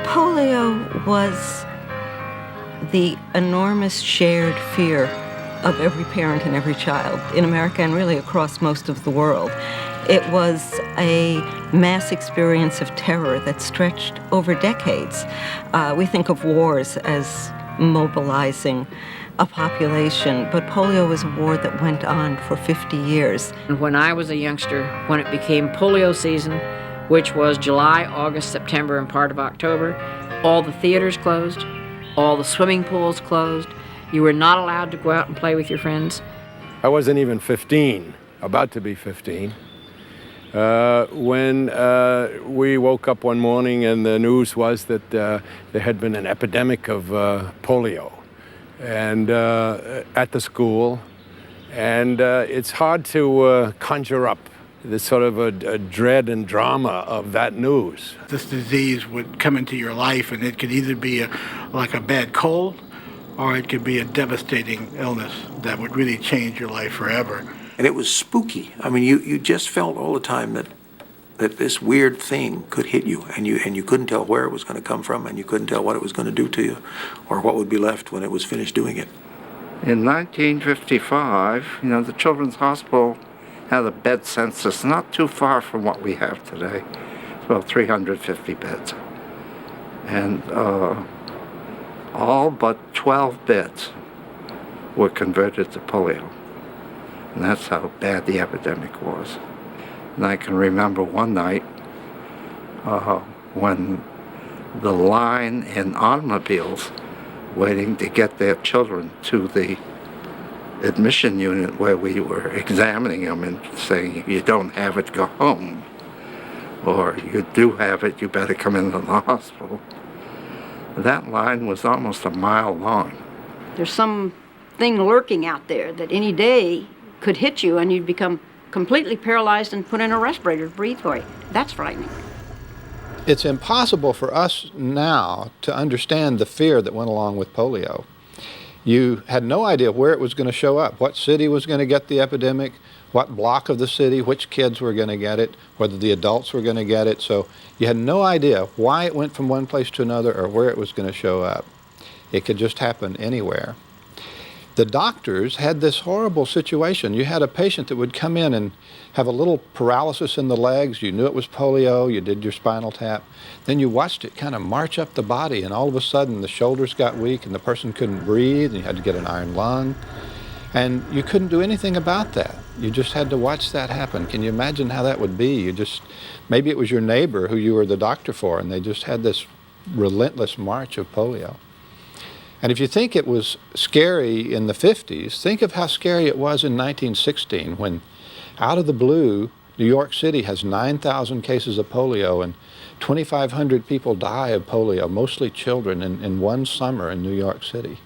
Polio was the enormous shared fear of every parent and every child in America and really across most of the world. It was a mass experience of terror that stretched over decades. We think of wars as mobilizing a population, but polio was a war that went on for 50 years. When I was a youngster, when it became polio season, which was July, August, September, and part of October, all the theaters closed, all the swimming pools closed. You were not allowed to go out and play with your friends. I wasn't even 15, about to be 15, when we woke up one morning and the news was that there had been an epidemic of polio and at the school. And it's hard to conjure up this sort of a dread and drama of that news. This disease would come into your life, and it could either be like a bad cold, or it could be a devastating illness that would really change your life forever. And it was spooky. I mean, you just felt all the time that this weird thing could hit you, and you couldn't tell where it was going to come from, and you couldn't tell what it was going to do to you, or what would be left when it was finished doing it. In 1955, the Children's Hospital had a bed census not too far from what we have today. It's about 350 beds. And all but 12 beds were converted to polio. And that's how bad the epidemic was. And I can remember one night when the line in automobiles waiting to get their children to the admission unit where we were examining them and saying, you don't have it, go home. Or you do have it, you better come into the hospital. That line was almost a mile long. There's something lurking out there that any day could hit you and you'd become completely paralyzed and put in a respirator to breathe for you. That's frightening. It's impossible for us now to understand the fear that went along with polio. You had no idea where it was going to show up, what city was going to get the epidemic, what block of the city, which kids were going to get it, whether the adults were going to get it. So you had no idea why it went from one place to another or where it was going to show up. It could just happen anywhere. The doctors had this horrible situation. You had a patient that would come in and have a little paralysis in the legs. You knew it was polio. You did your spinal tap. Then you watched it kind of march up the body, and all of a sudden the shoulders got weak and the person couldn't breathe, and you had to get an iron lung. And you couldn't do anything about that. You just had to watch that happen. Can you imagine how that would be? Maybe it was your neighbor who you were the doctor for, and they just had this relentless march of polio. And if you think it was scary in the 50s, think of how scary it was in 1916 when, out of the blue, New York City has 9,000 cases of polio and 2,500 people die of polio, mostly children, in one summer in New York City.